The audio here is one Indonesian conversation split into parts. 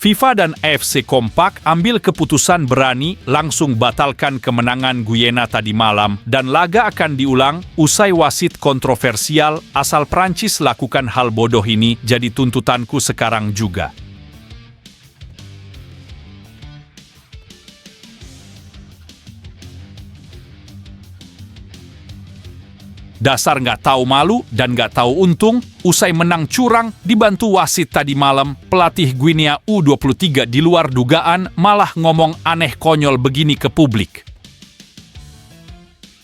FIFA dan AFC kompak ambil keputusan berani langsung batalkan kemenangan Guyana tadi malam dan laga akan diulang usai wasit kontroversial asal Prancis lakukan hal bodoh ini jadi tuntutanku sekarang juga. Dasar nggak tahu malu dan nggak tahu untung, usai menang curang dibantu wasit tadi malam, pelatih Guinea U23 di luar dugaan malah ngomong aneh konyol begini ke publik.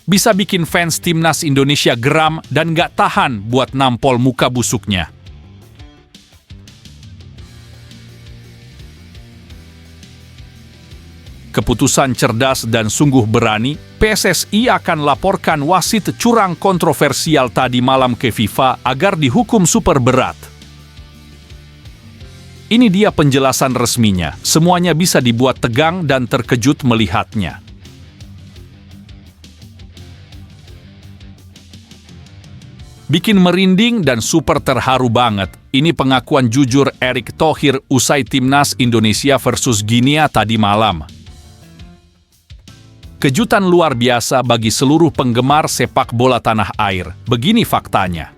Bisa bikin fans timnas Indonesia geram dan nggak tahan buat nampol muka busuknya. Keputusan cerdas dan sungguh berani, PSSI akan laporkan wasit curang kontroversial tadi malam ke FIFA agar dihukum super berat. Ini dia penjelasan resminya, semuanya bisa dibuat tegang dan terkejut melihatnya. Bikin merinding dan super terharu banget. Ini pengakuan jujur Erick Thohir usai timnas Indonesia versus Guinea tadi malam. Kejutan luar biasa bagi seluruh penggemar sepak bola tanah air. Begini faktanya.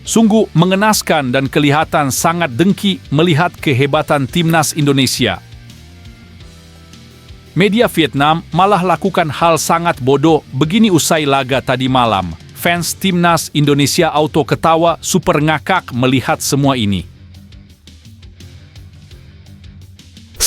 Sungguh mengenaskan dan kelihatan sangat dengki melihat kehebatan timnas Indonesia. Media Vietnam malah lakukan hal sangat bodoh begini usai laga tadi malam. Fans timnas Indonesia auto ketawa super ngakak melihat semua ini.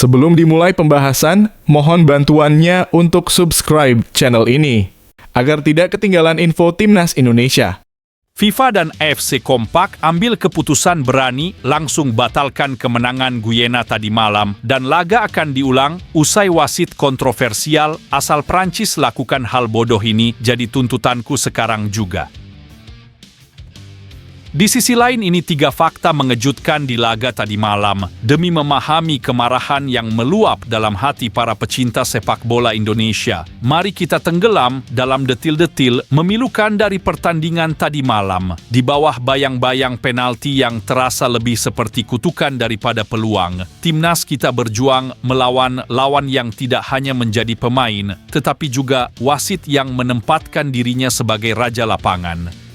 Sebelum dimulai pembahasan, mohon bantuannya untuk subscribe channel ini, agar tidak ketinggalan info Timnas Indonesia. FIFA dan AFC kompak ambil keputusan berani langsung batalkan kemenangan Guyana tadi malam dan laga akan diulang usai wasit kontroversial asal Prancis lakukan hal bodoh ini jadi tuntutanku sekarang juga. Di sisi lain ini 3 fakta mengejutkan di laga tadi malam demi memahami kemarahan yang meluap dalam hati para pecinta sepak bola Indonesia. Mari kita tenggelam dalam detil-detil memilukan dari pertandingan tadi malam. Di bawah bayang-bayang penalti yang terasa lebih seperti kutukan daripada peluang, timnas kita berjuang melawan lawan yang tidak hanya menjadi pemain, tetapi juga wasit yang menempatkan dirinya sebagai raja lapangan.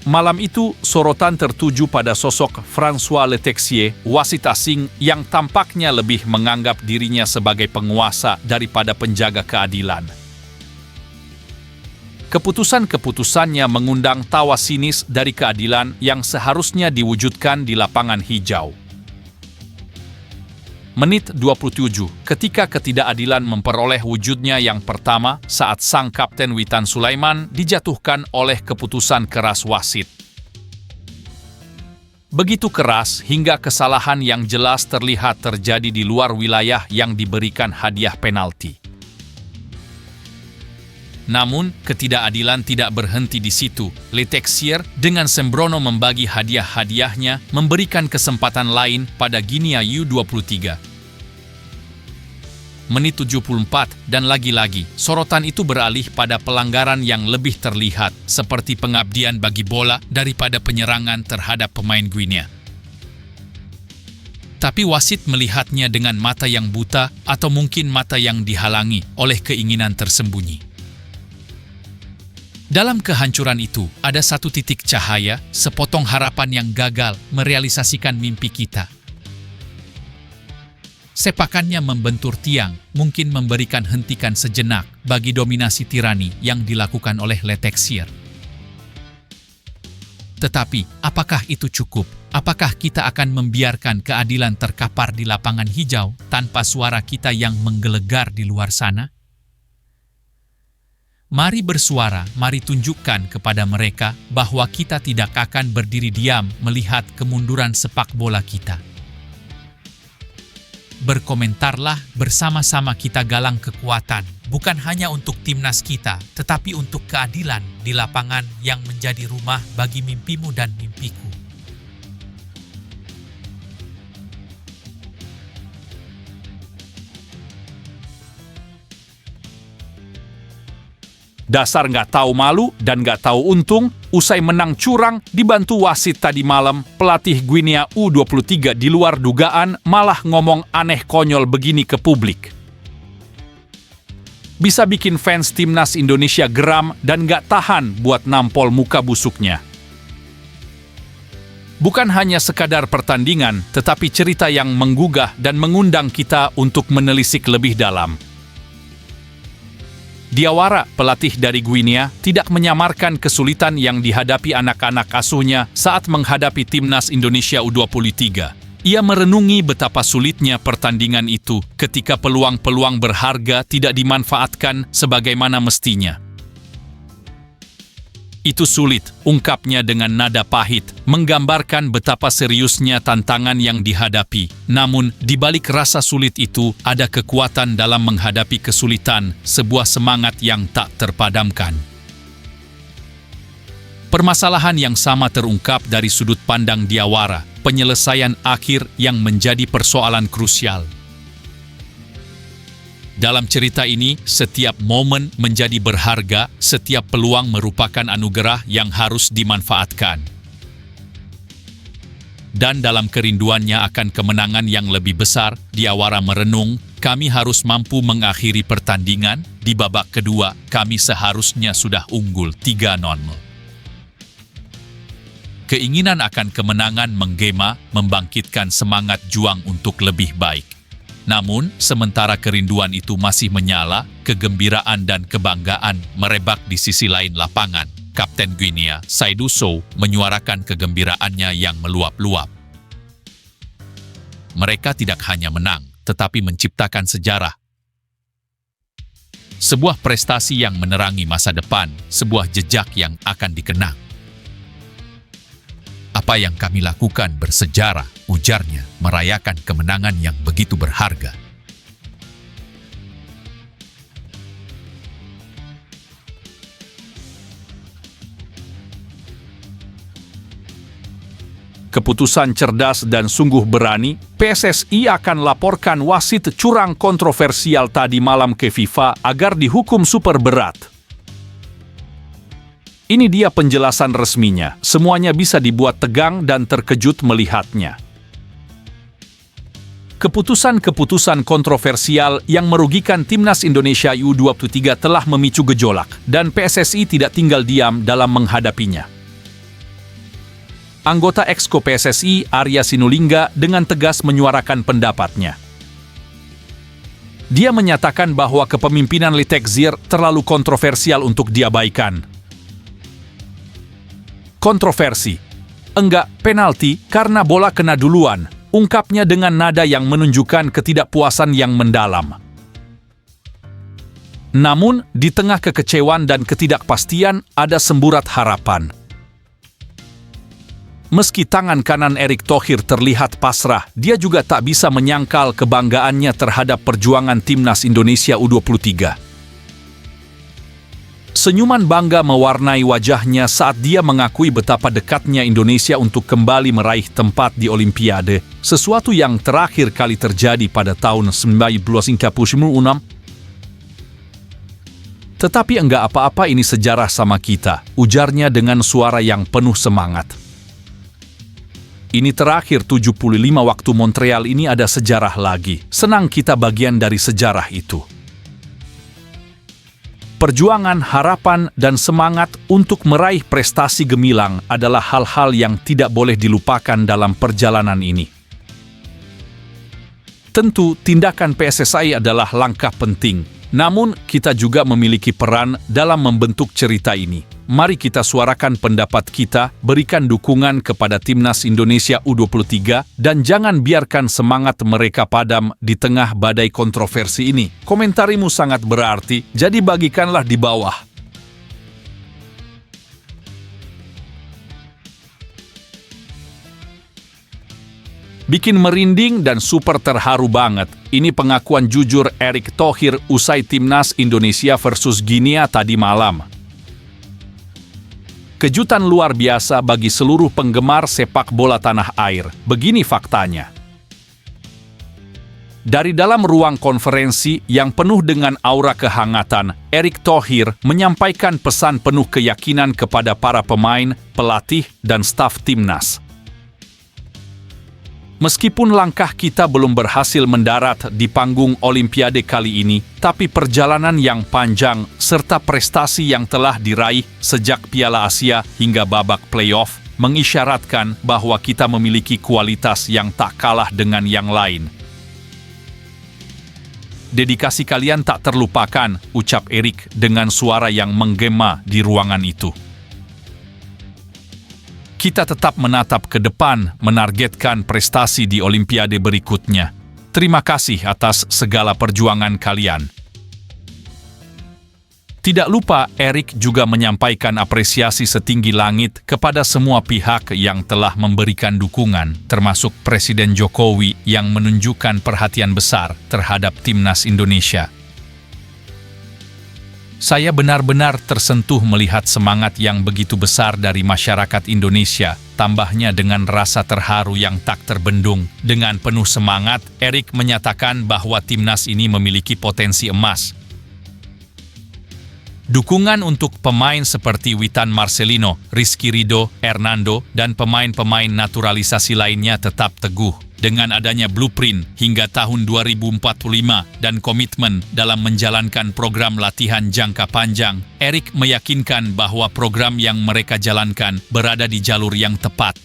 Malam itu, sorotan tertuju pada sosok François Letexier, wasit asing yang tampaknya lebih menganggap dirinya sebagai penguasa daripada penjaga keadilan. Keputusan-keputusannya mengundang tawa sinis dari keadilan yang seharusnya diwujudkan di lapangan hijau. Menit 27, ketika ketidakadilan memperoleh wujudnya yang pertama saat sang Kapten Witan Sulaiman dijatuhkan oleh keputusan keras wasit. Begitu keras hingga kesalahan yang jelas terlihat terjadi di luar wilayah yang diberikan hadiah penalti. Namun, ketidakadilan tidak berhenti di situ. Letexier dengan sembrono membagi hadiah-hadiahnya memberikan kesempatan lain pada Guinea U23. Menit 74, dan lagi-lagi, sorotan itu beralih pada pelanggaran yang lebih terlihat, seperti pengabdian bagi bola daripada penyerangan terhadap pemain Guinea. Tapi wasit melihatnya dengan mata yang buta atau mungkin mata yang dihalangi oleh keinginan tersembunyi. Dalam kehancuran itu, ada satu titik cahaya, sepotong harapan yang gagal merealisasikan mimpi kita. Sepakannya membentur tiang, mungkin memberikan hentikan sejenak bagi dominasi tirani yang dilakukan oleh Letexier. Tetapi, apakah itu cukup? Apakah kita akan membiarkan keadilan terkapar di lapangan hijau tanpa suara kita yang menggelegar di luar sana? Mari bersuara, mari tunjukkan kepada mereka bahwa kita tidak akan berdiri diam melihat kemunduran sepak bola kita. Berkomentarlah, bersama-sama kita galang kekuatan, bukan hanya untuk timnas kita, tetapi untuk keadilan di lapangan yang menjadi rumah bagi mimpimu dan mimpiku. Dasar nggak tahu malu dan nggak tahu untung, usai menang curang dibantu wasit tadi malam, pelatih Guinea U23 di luar dugaan malah ngomong aneh konyol begini ke publik. Bisa bikin fans timnas Indonesia geram dan nggak tahan buat nampol muka busuknya. Bukan hanya sekadar pertandingan, tetapi cerita yang menggugah dan mengundang kita untuk menelisik lebih dalam. Diawara, pelatih dari Guinea, tidak menyamarkan kesulitan yang dihadapi anak-anak asuhnya saat menghadapi timnas Indonesia U23. Ia merenungi betapa sulitnya pertandingan itu ketika peluang-peluang berharga tidak dimanfaatkan sebagaimana mestinya. Itu sulit, ungkapnya dengan nada pahit, menggambarkan betapa seriusnya tantangan yang dihadapi. Namun, di balik rasa sulit itu, ada kekuatan dalam menghadapi kesulitan, sebuah semangat yang tak terpadamkan. Permasalahan yang sama terungkap dari sudut pandang Diawara, penyelesaian akhir yang menjadi persoalan krusial. Dalam cerita ini, setiap momen menjadi berharga, setiap peluang merupakan anugerah yang harus dimanfaatkan. Dan dalam kerinduannya akan kemenangan yang lebih besar, Diawara merenung, kami harus mampu mengakhiri pertandingan, di babak kedua, kami seharusnya sudah unggul 3-0. Keinginan akan kemenangan menggema, membangkitkan semangat juang untuk lebih baik. Namun, sementara kerinduan itu masih menyala, kegembiraan dan kebanggaan merebak di sisi lain lapangan. Kapten Guinea, Saidou Sow, menyuarakan kegembiraannya yang meluap-luap. Mereka tidak hanya menang, tetapi menciptakan sejarah. Sebuah prestasi yang menerangi masa depan, sebuah jejak yang akan dikenang. Apa yang kami lakukan bersejarah, ujarnya, merayakan kemenangan yang begitu berharga. Keputusan cerdas dan sungguh berani, PSSI akan laporkan wasit curang kontroversial tadi malam ke FIFA agar dihukum super berat. Ini dia penjelasan resminya, semuanya bisa dibuat tegang dan terkejut melihatnya. Keputusan-keputusan kontroversial yang merugikan timnas Indonesia U23 telah memicu gejolak, dan PSSI tidak tinggal diam dalam menghadapinya. Anggota Exco PSSI, Arya Sinulinga, dengan tegas menyuarakan pendapatnya. Dia menyatakan bahwa kepemimpinan Lee Taek-zir terlalu kontroversial untuk diabaikan. Kontroversi. Enggak, penalti karena bola kena duluan, ungkapnya dengan nada yang menunjukkan ketidakpuasan yang mendalam. Namun, di tengah kekecewaan dan ketidakpastian, ada semburat harapan. Meski tangan kanan Erick Thohir terlihat pasrah, dia juga tak bisa menyangkal kebanggaannya terhadap perjuangan timnas Indonesia U23. Senyuman bangga mewarnai wajahnya saat dia mengakui betapa dekatnya Indonesia untuk kembali meraih tempat di Olimpiade, sesuatu yang terakhir kali terjadi pada tahun 1956. Tetapi enggak apa-apa, ini sejarah sama kita, ujarnya dengan suara yang penuh semangat. Ini terakhir 75 waktu Montreal, ini ada sejarah lagi. Senang kita bagian dari sejarah itu. Perjuangan, harapan, dan semangat untuk meraih prestasi gemilang adalah hal-hal yang tidak boleh dilupakan dalam perjalanan ini. Tentu, tindakan PSSI adalah langkah penting, namun kita juga memiliki peran dalam membentuk cerita ini. Mari kita suarakan pendapat kita, berikan dukungan kepada timnas Indonesia U23, dan jangan biarkan semangat mereka padam di tengah badai kontroversi ini. Komentarimu sangat berarti, jadi bagikanlah di bawah. Bikin merinding dan super terharu banget. Ini pengakuan jujur Erick Thohir usai timnas Indonesia versus Guinea tadi malam. Kejutan luar biasa bagi seluruh penggemar sepak bola tanah air. Begini faktanya. Dari dalam ruang konferensi yang penuh dengan aura kehangatan, Erick Thohir menyampaikan pesan penuh keyakinan kepada para pemain, pelatih, dan staf timnas. Meskipun langkah kita belum berhasil mendarat di panggung Olimpiade kali ini, tapi perjalanan yang panjang serta prestasi yang telah diraih sejak Piala Asia hingga babak playoff mengisyaratkan bahwa kita memiliki kualitas yang tak kalah dengan yang lain. Dedikasi kalian tak terlupakan, ucap Erick dengan suara yang menggema di ruangan itu. Kita tetap menatap ke depan, menargetkan prestasi di Olimpiade berikutnya. Terima kasih atas segala perjuangan kalian. Tidak lupa, Erick juga menyampaikan apresiasi setinggi langit kepada semua pihak yang telah memberikan dukungan, termasuk Presiden Jokowi yang menunjukkan perhatian besar terhadap timnas Indonesia. Saya benar-benar tersentuh melihat semangat yang begitu besar dari masyarakat Indonesia, tambahnya dengan rasa terharu yang tak terbendung. Dengan penuh semangat, Erick menyatakan bahwa timnas ini memiliki potensi emas. Dukungan untuk pemain seperti Witan Marcelino, Rizky Ridho, Hernando, dan pemain-pemain naturalisasi lainnya tetap teguh. Dengan adanya blueprint hingga tahun 2045 dan komitmen dalam menjalankan program latihan jangka panjang, Erick meyakinkan bahwa program yang mereka jalankan berada di jalur yang tepat.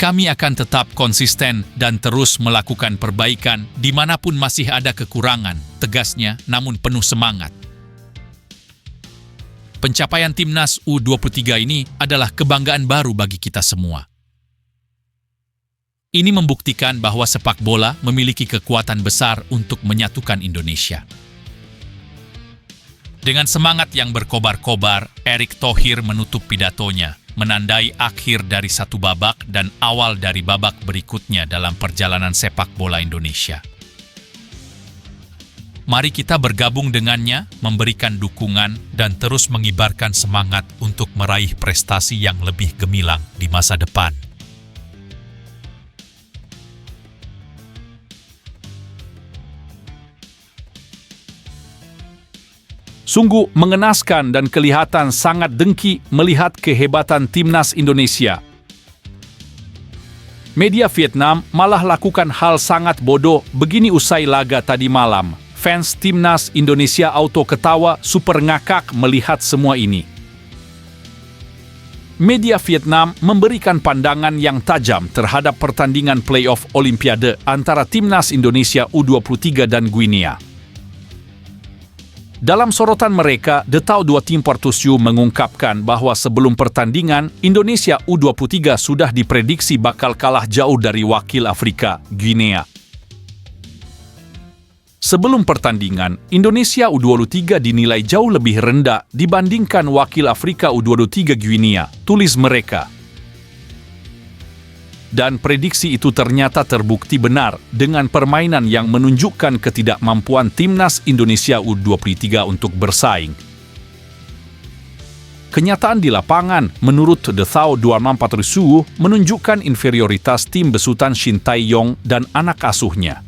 Kami akan tetap konsisten dan terus melakukan perbaikan dimanapun masih ada kekurangan, tegasnya namun penuh semangat. Pencapaian timnas U23 ini adalah kebanggaan baru bagi kita semua. Ini membuktikan bahwa sepak bola memiliki kekuatan besar untuk menyatukan Indonesia. Dengan semangat yang berkobar-kobar, Erick Thohir menutup pidatonya, menandai akhir dari satu babak dan awal dari babak berikutnya dalam perjalanan sepak bola Indonesia. Mari kita bergabung dengannya, memberikan dukungan, dan terus mengibarkan semangat untuk meraih prestasi yang lebih gemilang di masa depan. Sungguh mengenaskan dan kelihatan sangat dengki melihat kehebatan timnas Indonesia. Media Vietnam malah lakukan hal sangat bodoh begini usai laga tadi malam. Fans timnas Indonesia auto ketawa super ngakak melihat semua ini. Media Vietnam memberikan pandangan yang tajam terhadap pertandingan playoff Olimpiade antara timnas Indonesia U23 dan Guinea. Dalam sorotan mereka, The Tau Dua Tim Portusiu mengungkapkan bahwa sebelum pertandingan, Indonesia U23 sudah diprediksi bakal kalah jauh dari wakil Afrika, Guinea. Sebelum pertandingan, Indonesia U23 dinilai jauh lebih rendah dibandingkan wakil Afrika U23 Guinea, tulis mereka. Dan prediksi itu ternyata terbukti benar dengan permainan yang menunjukkan ketidakmampuan timnas Indonesia U23 untuk bersaing. Kenyataan di lapangan, menurut The Tau Dua Tim Portusiu, menunjukkan inferioritas tim besutan Shin Tae-yong dan anak asuhnya.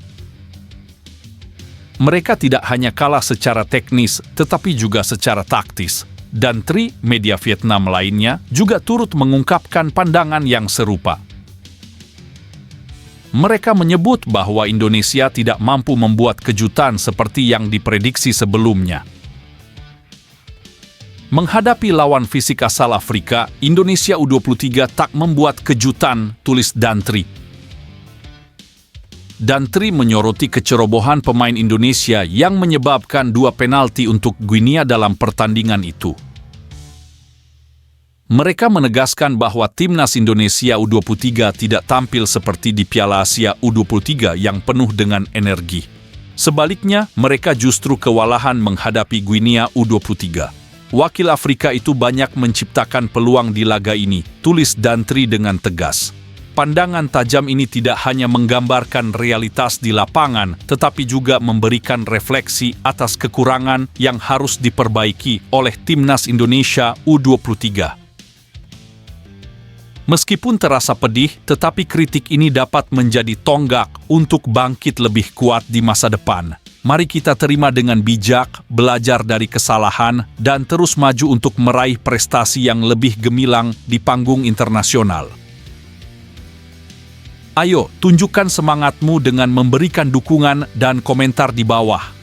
Mereka tidak hanya kalah secara teknis, tetapi juga secara taktis. Dan media Vietnam lainnya juga turut mengungkapkan pandangan yang serupa. Mereka menyebut bahwa Indonesia tidak mampu membuat kejutan seperti yang diprediksi sebelumnya. Menghadapi lawan fisik asal Afrika, Indonesia U23 tak membuat kejutan, tulis Dantri. Dantri menyoroti kecerobohan pemain Indonesia yang menyebabkan 2 penalti untuk Guinea dalam pertandingan itu. Mereka menegaskan bahwa timnas Indonesia U23 tidak tampil seperti di Piala Asia U23 yang penuh dengan energi. Sebaliknya, mereka justru kewalahan menghadapi Guinea U23. Wakil Afrika itu banyak menciptakan peluang di laga ini, tulis Dantri dengan tegas. Pandangan tajam ini tidak hanya menggambarkan realitas di lapangan, tetapi juga memberikan refleksi atas kekurangan yang harus diperbaiki oleh timnas Indonesia U23. Meskipun terasa pedih, tetapi kritik ini dapat menjadi tonggak untuk bangkit lebih kuat di masa depan. Mari kita terima dengan bijak, belajar dari kesalahan, dan terus maju untuk meraih prestasi yang lebih gemilang di panggung internasional. Ayo, tunjukkan semangatmu dengan memberikan dukungan dan komentar di bawah.